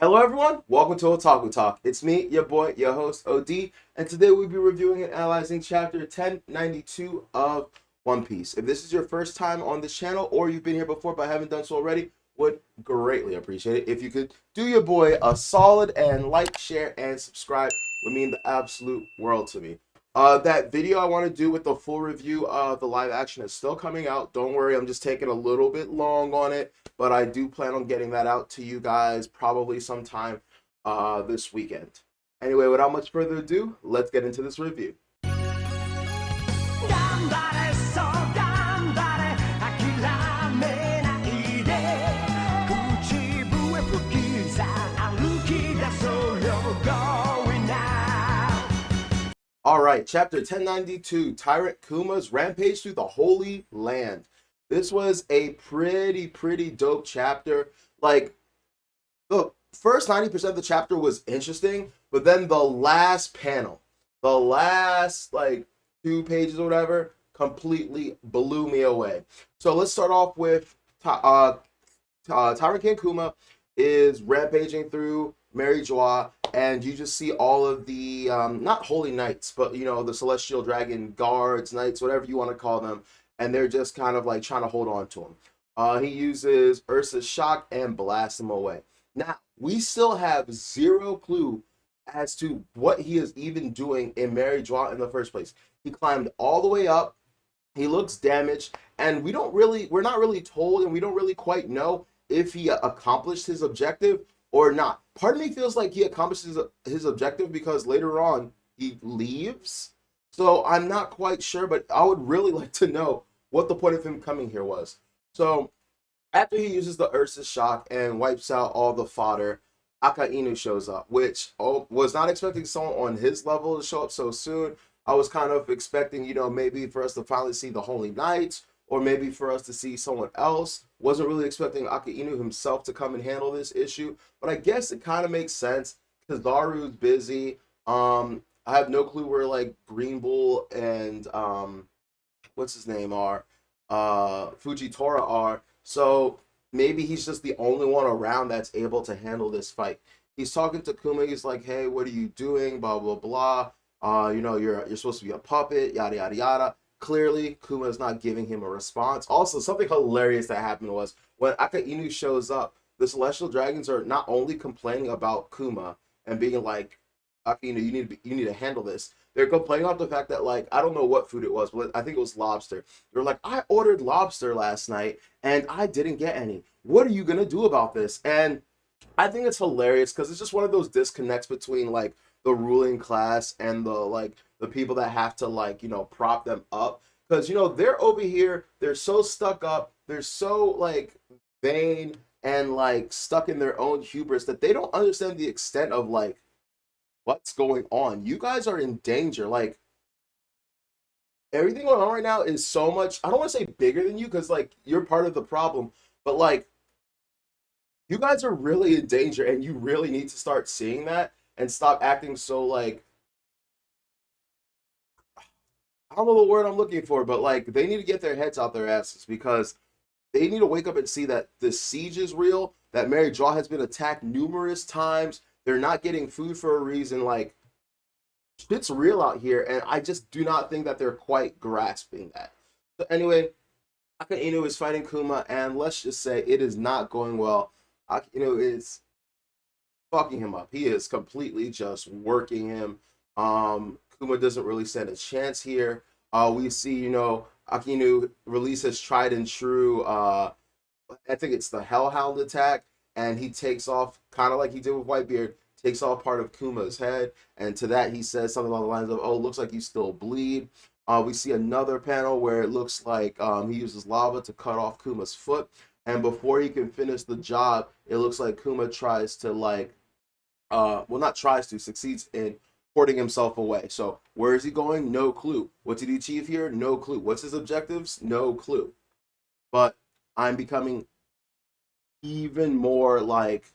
Hello everyone, welcome to Otaku Talk. It's me, your boy, your host, OD, and today we'll be reviewing and analyzing chapter 1092 of One Piece. If this is your first time on this channel, or you've been here before but haven't done so already, would greatly appreciate it if you could do your boy a solid and like, share, and subscribe would mean the absolute world to me. That video I want to do with the full review of the live action is still coming out. Don't worry, I'm just taking a little bit long on it, but I do plan on getting that out to you guys probably sometime this weekend. Anyway, without much further ado, let's get into this review. Alright, chapter 1092, Tyrant Kuma's Rampage through the Holy Land. This was a pretty dope chapter. Like, the first 90% of the chapter was interesting, but then the last panel, the last, like, 2 pages or whatever, completely blew me away. So let's start off with Tyrant King Kuma is rampaging through Mary Joie, and you just see all of the not holy knights, but the celestial dragon guards, knights, whatever you want to call them, and they're just kind of like trying to hold on to him. He uses Ursa's shock and blasts him away. Now we still have zero clue as to what he is even doing in Mary Joie in the first place. He climbed all the way up. He looks damaged, and we're not really told, and we don't really quite know if he accomplished his objective or not. Part of me feels like he accomplished his objective because later on he leaves. So I'm not quite sure, but I would really like to know what the point of him coming here was. So after he uses the Ursa shock and wipes out all the fodder, Akainu shows up, which was not expecting someone on his level to show up so soon. I was kind of expecting, maybe for us to finally see the Holy Knights, or maybe for us to see someone else. Wasn't really expecting Akainu himself to come and handle this issue, but I guess it kind of makes sense. Kizaru's busy. I have no clue where like Green Bull and what's his name are, Fujitora are. So maybe he's just the only one around that's able to handle this fight. He's talking to Kuma. He's like, "Hey, what are you doing? Blah blah blah. You're supposed to be a puppet. Yada yada yada." Clearly, Kuma is not giving him a response. Also, something hilarious that happened was when Akainu shows up, the Celestial Dragons are not only complaining about Kuma and being like, Akainu, you need to handle this. They're complaining about the fact that, like, I don't know what food it was, but I think it was lobster. They're like, I ordered lobster last night and I didn't get any. What are you gonna do about this? And I think it's hilarious because it's just one of those disconnects between like the ruling class and the people that have to prop them up, because they're over here, they're so stuck up, they're so like vain and like stuck in their own hubris that they don't understand the extent of like what's going on. You guys are in danger. Like, everything going on right now is so much, I don't want to say bigger than you because like you're part of the problem, but like you guys are really in danger and you really need to start seeing that and stop acting so like, I don't know the word I'm looking for, but like they need to get their heads out their asses because they need to wake up and see that the siege is real, that Mary Joie has been attacked numerous times. They're not getting food for a reason. Like, shit's real out here, and I just do not think that they're quite grasping that. So anyway, Akainu is fighting Kuma, and let's just say it is not going well. Akainu is fucking him up. He is completely just working him. Kuma doesn't really stand a chance here. We see, Akainu release his tried and true, I think it's the Hellhound attack, and he takes off, kind of like he did with Whitebeard, takes off part of Kuma's head, and to that he says something along the lines of, "Oh, looks like you still bleed." We see another panel where it looks like he uses lava to cut off Kuma's foot, and before he can finish the job, it looks like Kuma tries to not tries to, succeeds in porting himself away. So where is he going? No clue. What did he achieve here? No clue. What's his objectives? No clue. But I'm becoming even more like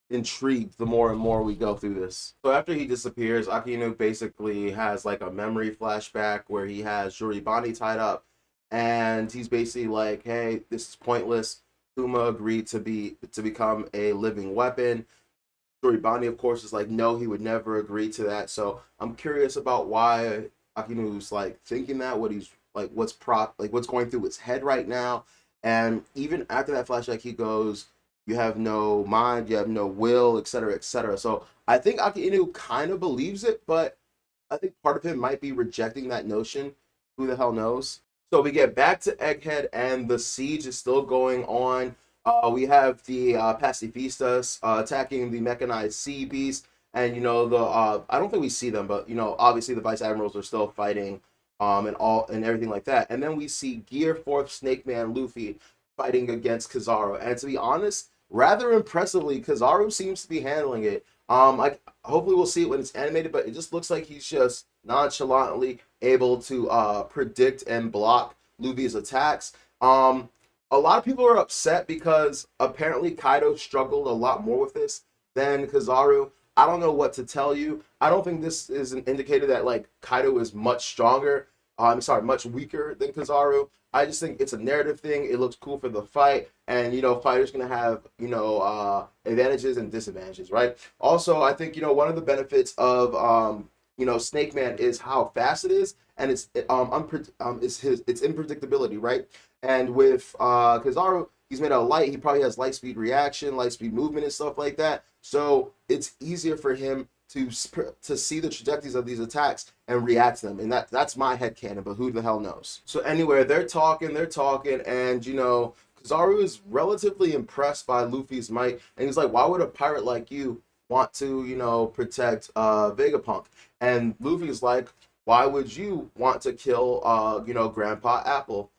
intrigued the more and more we go through this. So after he disappears, Akainu basically has like a memory flashback where he has Juribani tied up, and he's basically like, "Hey, this is pointless." Kuma agreed to become a living weapon. Joribani, of course, is like, no, he would never agree to that. So I'm curious about why Akinu's like thinking that, what he's like, what's going through his head right now. And even after that flashback, he goes, "You have no mind, you have no will, etc., etc." So I think Aki Inu kind of believes it, but I think part of him might be rejecting that notion. Who the hell knows? So we get back to Egghead, and the siege is still going on. We have the pacifistas attacking the mechanized sea beast, and the I don't think we see them, but obviously the vice admirals are still fighting, and everything like that. And then we see Gear Fourth Snake Man Luffy fighting against Kizaru, and to be honest, rather impressively, Kizaru seems to be handling it. Like hopefully we'll see it when it's animated, but it just looks like he's just nonchalantly able to predict and block Luffy's attacks. A lot of people are upset because apparently Kaido struggled a lot more with this than Kizaru. I don't know what to tell you. I don't think this is an indicator that like Kaido is much stronger. I'm sorry, much weaker than Kizaru. I just think it's a narrative thing. It looks cool for the fight, and fighters gonna have advantages and disadvantages, right? Also, I think one of the benefits of Snake Man is how fast it is, and its unpredictability, right? And with Kizaru, he's made out of light. He probably has light speed reaction, light speed movement, and stuff like that. So it's easier for him to see the trajectories of these attacks and react to them. And that's my headcanon, but who the hell knows? So anyway, they're talking, and Kizaru is relatively impressed by Luffy's might, and he's like, why would a pirate like you want to, protect Vegapunk? And Luffy's like, why would you want to kill Grandpa Apple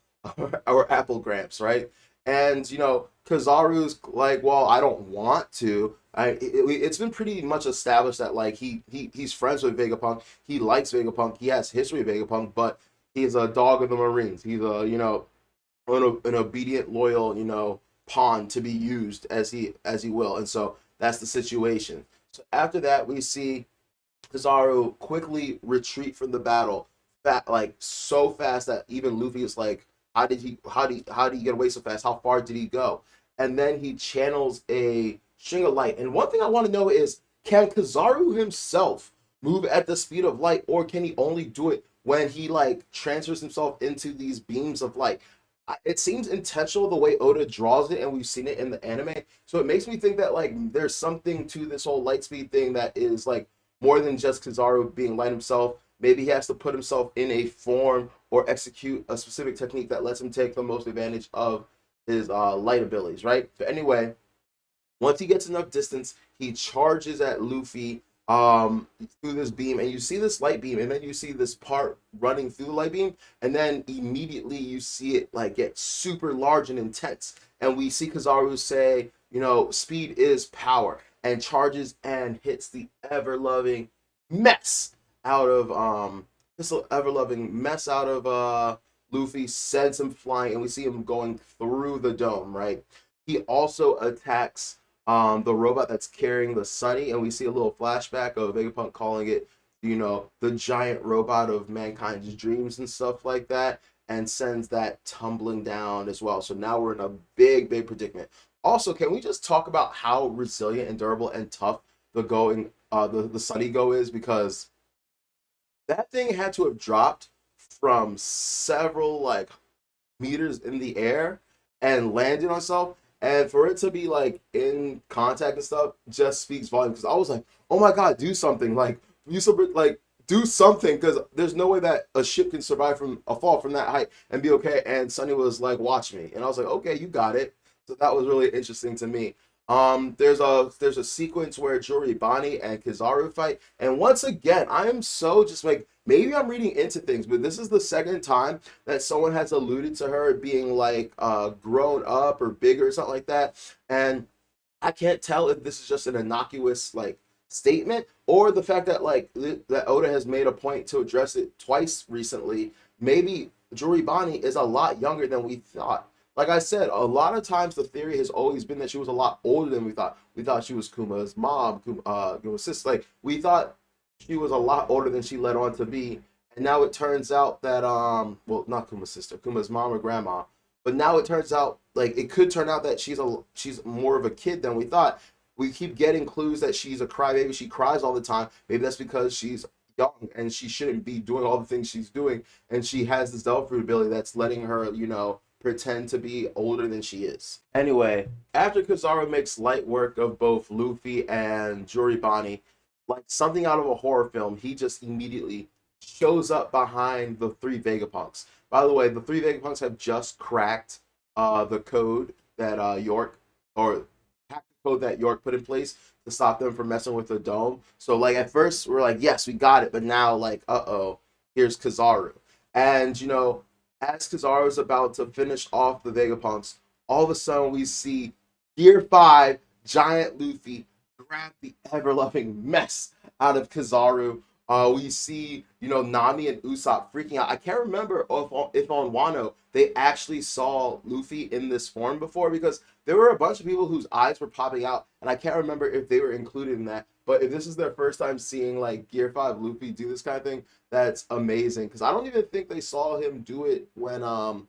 or Apple Gramps, right? And Kizaru's like, well, I don't want to. It's been pretty much established that like he's friends with Vegapunk. He likes Vegapunk. He has history with Vegapunk, but he's a dog of the Marines. He's an obedient, loyal, pawn to be used as he will. And so that's the situation. So after that, we see Kizaru quickly retreat from the battle, like so fast that even Luffy is like, how did he get away so fast? How far did he go? And then he channels a string of light. And one thing I want to know is, can Kizaru himself move at the speed of light, or can he only do it when he like transfers himself into these beams of light? It seems intentional the way Oda draws it, and we've seen it in the anime. So it makes me think that like there's something to this whole light speed thing that is like more than just Kizaru being light himself. Maybe he has to put himself in a form or execute a specific technique that lets him take the most advantage of his light abilities, right? But anyway, once he gets enough distance, he charges at Luffy through this beam, and you see this light beam, and then you see this part running through the light beam, and then immediately you see it like get super large and intense, and we see Kizaru say, speed is power, and charges and hits the ever-loving mess out of Luffy, sends him flying, and we see him going through the dome, right? He also attacks the robot that's carrying the Sunny, and we see a little flashback of Vegapunk calling it, the giant robot of mankind's dreams and stuff like that, and sends that tumbling down as well. So now we're in a big, big predicament. Also, can we just talk about how resilient and durable and tough the Sunny Go is? Because that thing had to have dropped from several like meters in the air and landed on itself, and for it to be like in contact and stuff just speaks volume. Because I was like, oh my god, do something, do something, because there's no way that a ship can survive from a fall from that height and be okay. And Sunny was like, watch me, and I was like, okay, you got it. So that was really interesting to me. There's a sequence where Joribani and Kizaru fight, and once again, I am so just like, maybe I'm reading into things, but this is the second time that someone has alluded to her being like grown up or bigger or something like that, and I can't tell if this is just an innocuous like statement, or the fact that like that Oda has made a point to address it twice recently. Maybe Joribani is a lot younger than we thought. Like I said, a lot of times the theory has always been that she was a lot older than we thought. We thought she was Kuma's mom, Kuma's sister. Like, we thought she was a lot older than she led on to be. And now it turns out that, well, not Kuma's sister, Kuma's mom or grandma. But now it turns out, like, it could turn out that she's more of a kid than we thought. We keep getting clues that she's a crybaby. She cries all the time. Maybe that's because she's young and she shouldn't be doing all the things she's doing. And she has this devil fruit ability that's letting her, pretend to be older than she is. Anyway, after Kizaru makes light work of both Luffy and Juribani, like something out of a horror film, he just immediately shows up behind the three Vegapunks. By the way, the three Vegapunks have just cracked the code that York or hacked the code that York put in place to stop them from messing with the dome. So like at first we're like, yes, we got it, but now like, here's Kizaru. And as Kizaru is about to finish off the Vegapunks, all of a sudden we see Gear 5 Giant Luffy grab the ever-loving mess out of Kizaru. We see, Nami and Usopp freaking out. I can't remember if on Wano they actually saw Luffy in this form before, because there were a bunch of people whose eyes were popping out, and I can't remember if they were included in that. But if this is their first time seeing like Gear 5 Luffy do this kind of thing, that's amazing. Because I don't even think they saw him do it when Rob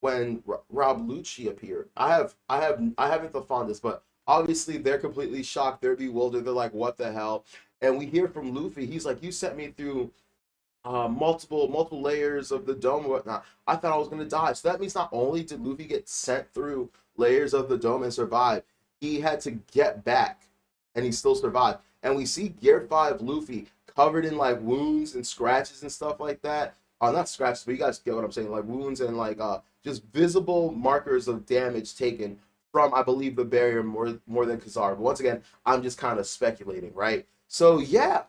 Lucci appeared. I haven't the fondest, but obviously they're completely shocked. They're bewildered. They're like, what the hell? And we hear from Luffy. He's like, you sent me through multiple layers of the dome and whatnot. I thought I was gonna die. So that means not only did Luffy get sent through layers of the dome and survive, he had to get back, and he still survived. And we see Gear 5 Luffy covered in like wounds and scratches and stuff like that. Not scratches, but you guys get what I'm saying, like wounds and like just visible markers of damage taken from, I believe, the barrier more than Kizaru. But once again, I'm just kind of speculating, right? So yeah,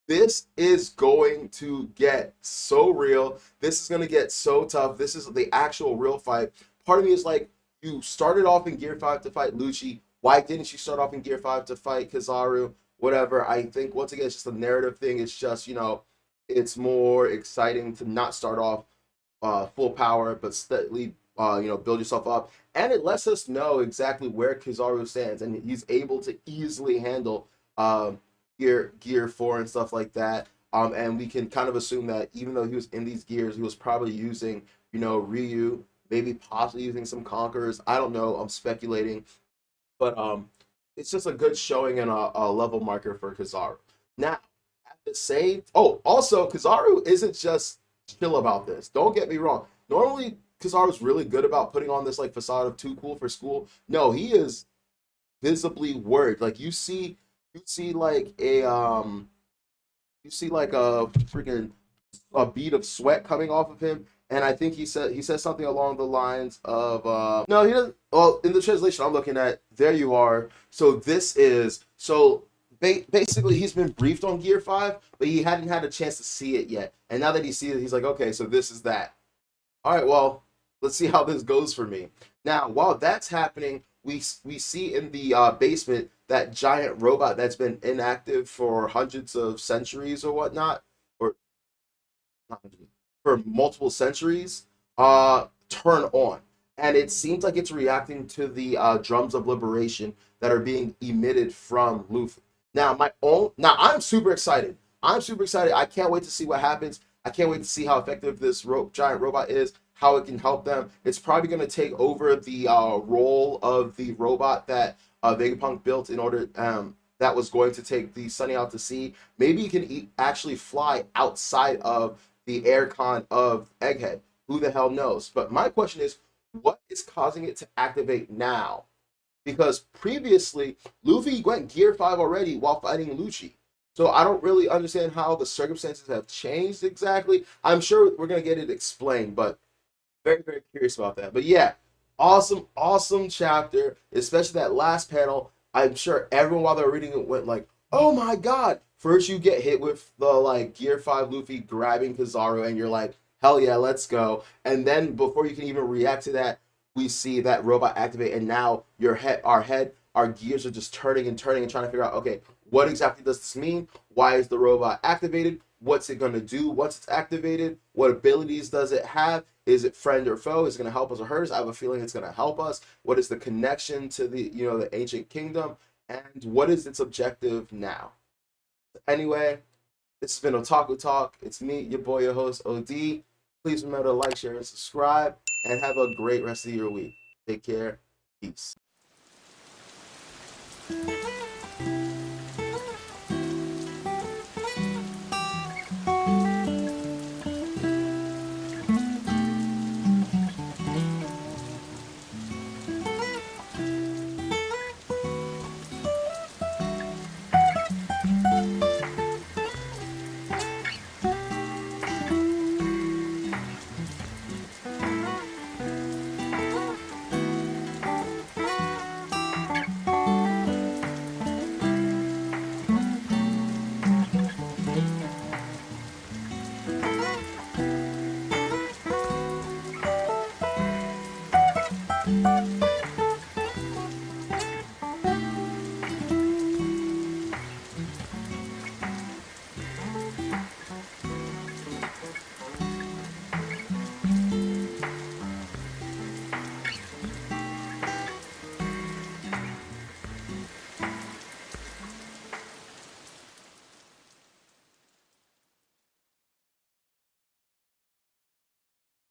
this is going to get so real. This is going to get so tough. This is the actual real fight. Part of me is like, you started off in Gear 5 to fight Lucci. Why didn't you start off in Gear 5 to fight Kizaru? Whatever. I think, once again, it's just a narrative thing. It's just, it's more exciting to not start off full power, but steadily, build yourself up. And it lets us know exactly where Kizaru stands, and he's able to easily handle gear 4 and stuff like that. And we can kind of assume that even though he was in these gears, he was probably using, Ryu, maybe possibly using some conquerors. I don't know. I'm speculating, but it's just a good showing and a level marker for Kizaru. Now, at the same, also Kizaru isn't just chill about this. Don't get me wrong. Normally, Kizaru's really good about putting on this like facade of too cool for school. No, he is visibly worried. Like you see like a freaking a bead of sweat coming off of him. And I think he says something along the lines of no, he doesn't. Well, in the translation I'm looking at, there you are. So this is basically he's been briefed on Gear 5, but he hadn't had a chance to see it yet. And now that he sees it, he's like, okay, so this is that. All right, well, let's see how this goes for me. Now, while that's happening, we see in the basement that giant robot that's been inactive for hundreds of centuries or whatnot, or not hundreds, for multiple centuries, turn on. And it seems like it's reacting to the drums of liberation that are being emitted from Luffy. Now, I'm super excited. I can't wait to see what happens. I can't wait to see how effective this giant robot is, how it can help them. It's probably going to take over the role of the robot that Vegapunk built in order that was going to take the Sunny out to sea. Maybe he can actually fly outside of the aircon of Egghead. Who the hell knows? But my question is, what is causing it to activate now? Because previously, Luffy went Gear 5 already while fighting Lucci. So I don't really understand how the circumstances have changed exactly. I'm sure we're going to get it explained, but very, very curious about that. But yeah, awesome chapter, especially that last panel. I'm sure everyone while they were reading it went like, oh my god. First you get hit with the like Gear 5 Luffy grabbing Kizaru and you're like, hell yeah, let's go. And then before you can even react to that, we see that robot activate, and now our gears are just turning and trying to figure out, okay, what exactly does this mean? Why is the robot activated? What's it going to do once it's activated? What abilities does it have? Is it friend or foe? Is it going to help us or hurt us? I have a feeling it's going to help us. What is the connection to the ancient kingdom? And what is its objective now? Anyway, this has been Otaku Talk. It's me, your boy, your host, OD. Please remember to like, share, and subscribe. And have a great rest of your week. Take care. Peace.